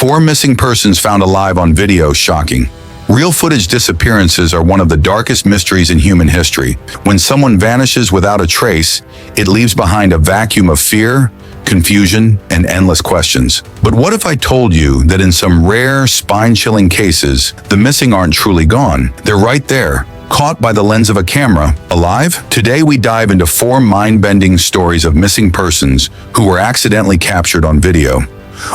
4 missing persons found alive on video. Shocking. Real footage disappearances are one of the darkest mysteries in human history. When someone vanishes without a trace, it leaves behind a vacuum of fear, confusion, and endless questions. But what if I told you that in some rare, spine-chilling cases, the missing aren't truly gone? They're right there, caught by the lens of a camera, alive? Today we dive into 4 mind-bending stories of missing persons who were accidentally captured on video,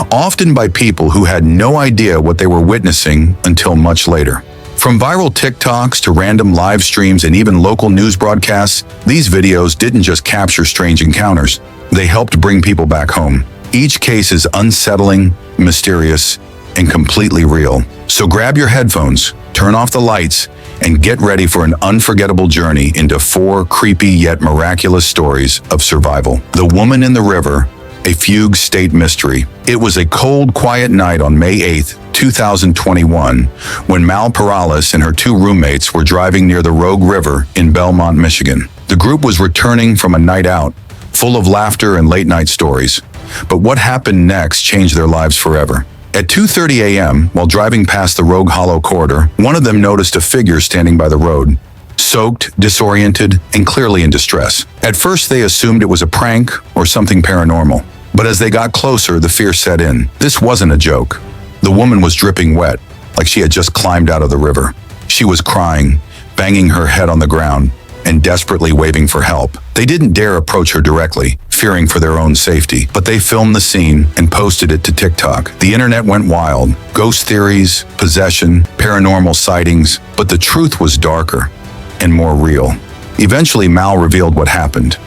often by people who had no idea what they were witnessing until much later. From viral TikToks to random live streams and even local news broadcasts, these videos didn't just capture strange encounters, they helped bring people back home. Each case is unsettling, mysterious, and completely real. So grab your headphones, turn off the lights, and get ready for an unforgettable journey into 4 creepy yet miraculous stories of survival. The Woman in the River, a fugue state mystery. It was a cold, quiet night on May 8, 2021, when Mal Perales and her 2 roommates were driving near the Rogue River in Belmont, Michigan. The group was returning from a night out, full of laughter and late-night stories. But what happened next changed their lives forever. At 2:30 a.m., while driving past the Rogue Hollow corridor, one of them noticed a figure standing by the road, soaked, disoriented, and clearly in distress. At first, they assumed it was a prank or something paranormal. But as they got closer, the fear set in. This wasn't a joke. The woman was dripping wet, like she had just climbed out of the river. She was crying, banging her head on the ground, and desperately waving for help. They didn't dare approach her directly, fearing for their own safety, but they filmed the scene and posted it to TikTok. The internet went wild. Ghost theories, possession, paranormal sightings, but the truth was darker and more real. Eventually, Mal revealed what happened.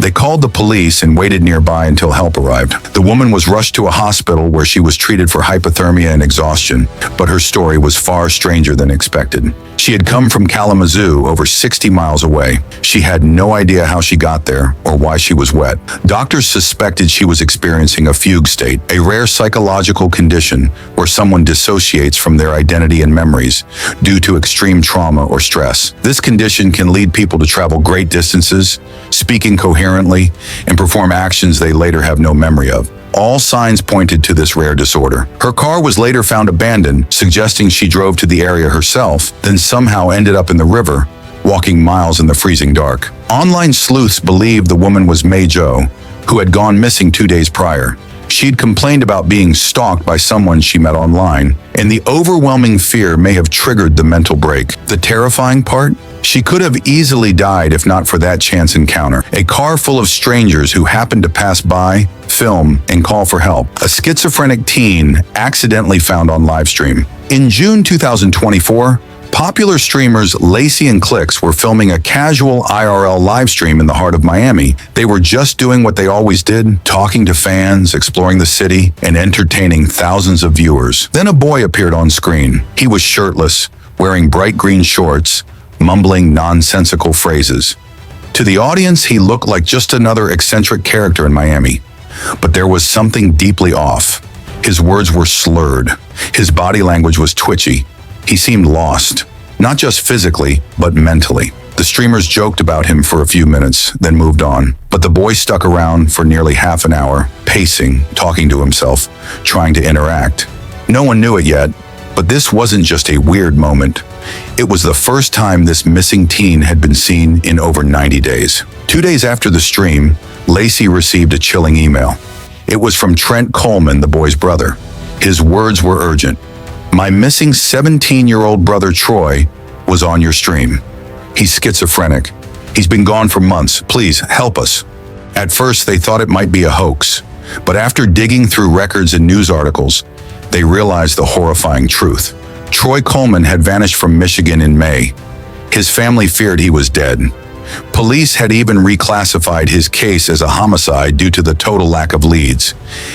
They called the police and waited nearby until help arrived. The woman was rushed to a hospital where she was treated for hypothermia and exhaustion, but her story was far stranger than expected. She had come from Kalamazoo, over 60 miles away. She had no idea how she got there or why she was wet. Doctors suspected she was experiencing a fugue state, a rare psychological condition where someone dissociates from their identity and memories due to extreme trauma or stress. This condition can lead people to travel great distances, speak incoherently, and perform actions they later have no memory of. All signs pointed to this rare disorder. Her car was later found abandoned, suggesting she drove to the area herself, then somehow ended up in the river, walking miles in the freezing dark. Online sleuths believed the woman was May Jo, who had gone missing 2 days prior. She'd complained about being stalked by someone she met online, and the overwhelming fear may have triggered the mental break. The terrifying part? She could have easily died if not for that chance encounter. A car full of strangers who happened to pass by, film, and call for help. A schizophrenic teen accidentally found on livestream. In June 2024, popular streamers Lacey and Clicks were filming a casual IRL livestream in the heart of Miami. They were just doing what they always did, talking to fans, exploring the city, and entertaining thousands of viewers. Then a boy appeared on screen. He was shirtless, wearing bright green shorts, mumbling nonsensical phrases. To the audience, he looked like just another eccentric character in Miami. But there was something deeply off. His words were slurred. His body language was twitchy. He seemed lost, not just physically, but mentally. The streamers joked about him for a few minutes, then moved on. But the boy stuck around for nearly half an hour, pacing, talking to himself, trying to interact. No one knew it yet, but this wasn't just a weird moment. It was the first time this missing teen had been seen in over 90 days. 2 days after the stream, Lacey received a chilling email. It was from Trent Coleman, the boy's brother. His words were urgent. "My missing 17-year-old brother Troy was on your stream. He's schizophrenic. He's been gone for months. Please help us." At first, they thought it might be a hoax, but after digging through records and news articles, they realized the horrifying truth. Troy Coleman had vanished from Michigan in May. His family feared he was dead. Police had even reclassified his case as a homicide due to the total lack of leads.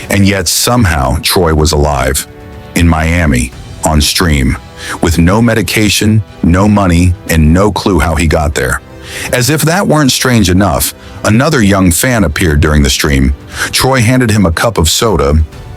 And yet somehow Troy was alive, in Miami, on stream, with no medication, no money, and no clue how he got there. As if that weren't strange enough, another young fan appeared during the stream. Troy handed him a cup of soda,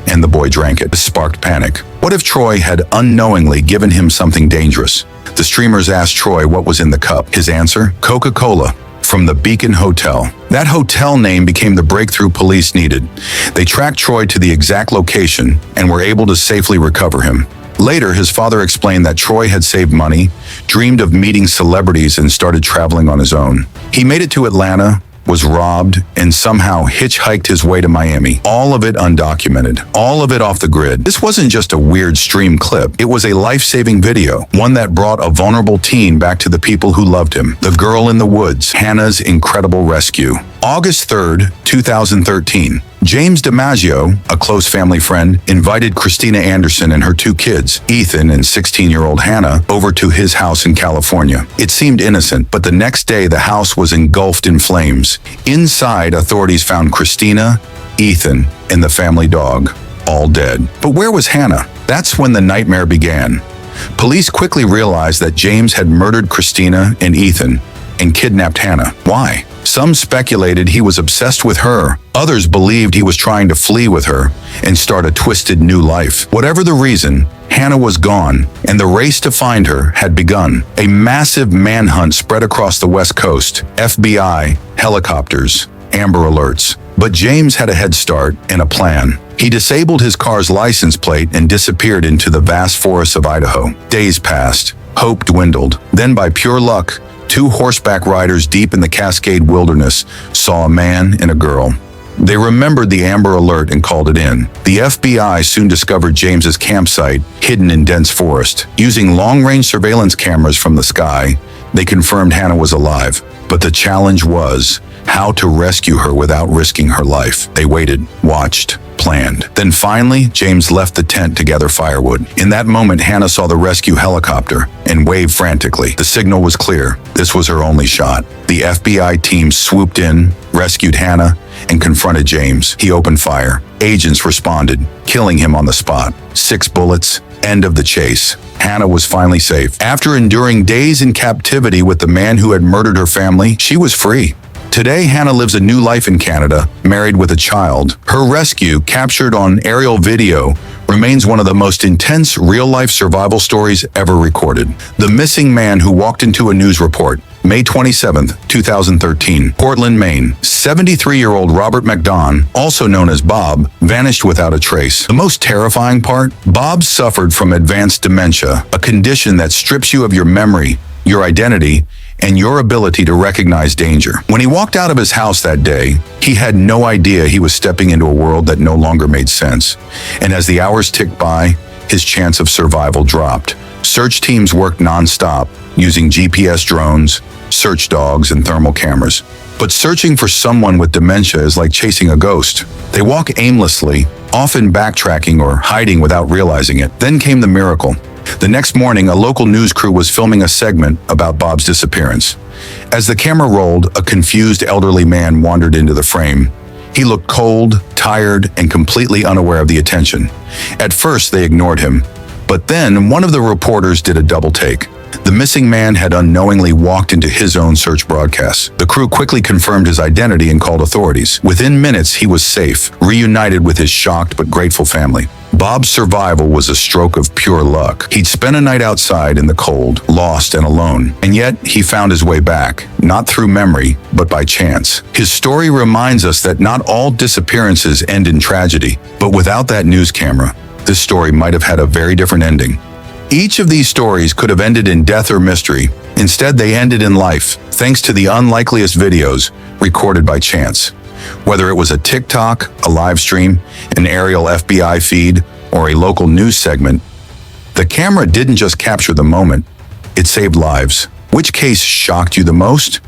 and the boy drank it. This sparked panic. What if Troy had unknowingly given him something dangerous? The streamers asked Troy what was in the cup. His answer? Coca-Cola. from the Beacon Hotel. That hotel name became the breakthrough police needed. They tracked Troy to the exact location and were able to safely recover him. Later, his father explained that Troy had saved money, dreamed of meeting celebrities, and started traveling on his own. He made it to Atlanta, was robbed, and somehow hitchhiked his way to Miami. All of it undocumented, all of it off the grid. This wasn't just a weird stream clip. It was a life-saving video, one that brought a vulnerable teen back to the people who loved him. The Girl in the Woods, Hannah's incredible rescue. August 3rd, 2013. James DiMaggio, a close family friend, invited Christina Anderson and her two kids, Ethan and 16-year-old Hannah, over to his house in California. It seemed innocent, but the next day the house was engulfed in flames. Inside, authorities found Christina, Ethan, and the family dog, all dead. But where was Hannah? That's when the nightmare began. Police quickly realized that James had murdered Christina and Ethan and kidnapped Hannah. Why? Some speculated he was obsessed with her. Others believed he was trying to flee with her and start a twisted new life. Whatever the reason, Hannah was gone, and the race to find her had begun. A massive manhunt spread across the West Coast. FBI, helicopters, Amber Alerts. But James had a head start and a plan. He disabled his car's license plate and disappeared into the vast forests of Idaho. Days passed. Hope dwindled. Then, by pure luck, two horseback riders deep in the Cascade Wilderness saw a man and a girl. They remembered the Amber Alert and called it in. The FBI soon discovered James's campsite, hidden in dense forest. Using long-range surveillance cameras from the sky, they confirmed Hannah was alive. But the challenge was how to rescue her without risking her life. They waited, watched, planned. Then finally, James left the tent to gather firewood. In that moment, Hannah saw the rescue helicopter and waved frantically. The signal was clear. This was her only shot. The FBI team swooped in, rescued Hannah, and confronted James. He opened fire. Agents responded, killing him on the spot. 6 bullets. End of the chase. Hannah was finally safe. After enduring days in captivity with the man who had murdered her family, she was free. Today, Hannah lives a new life in Canada, married with a child. Her rescue, captured on aerial video, remains one of the most intense real-life survival stories ever recorded. The missing man who walked into a news report, May 27, 2013, Portland, Maine. 73-year-old Robert McDonald, also known as Bob, vanished without a trace. The most terrifying part? Bob suffered from advanced dementia, a condition that strips you of your memory, your identity, and your ability to recognize danger. When he walked out of his house that day, he had no idea he was stepping into a world that no longer made sense. And as the hours ticked by, his chance of survival dropped. Search teams worked non-stop, using GPS drones, search dogs, and thermal cameras. But searching for someone with dementia is like chasing a ghost. They walk aimlessly, often backtracking or hiding without realizing it. Then came the miracle. The next morning, a local news crew was filming a segment about Bob's disappearance. As the camera rolled, a confused elderly man wandered into the frame. He looked cold, tired, and completely unaware of the attention. At first, they ignored him. But then, one of the reporters did a double take. The missing man had unknowingly walked into his own search broadcast. The crew quickly confirmed his identity and called authorities. Within minutes, he was safe, reunited with his shocked but grateful family. Bob's survival was a stroke of pure luck. He'd spent a night outside in the cold, lost and alone, and yet he found his way back, not through memory, but by chance. His story reminds us that not all disappearances end in tragedy, but without that news camera, this story might have had a very different ending. Each of these stories could have ended in death or mystery. Instead, they ended in life, thanks to the unlikeliest videos recorded by chance. Whether it was a TikTok, a live stream, an aerial FBI feed, or a local news segment, the camera didn't just capture the moment, it saved lives. Which case shocked you the most?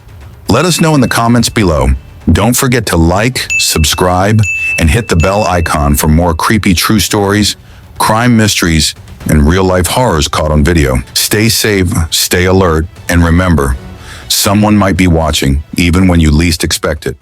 Let us know in the comments below. Don't forget to like, subscribe, and hit the bell icon for more creepy true stories, crime mysteries, and real-life horrors caught on video. Stay safe, stay alert, and remember, someone might be watching even when you least expect it.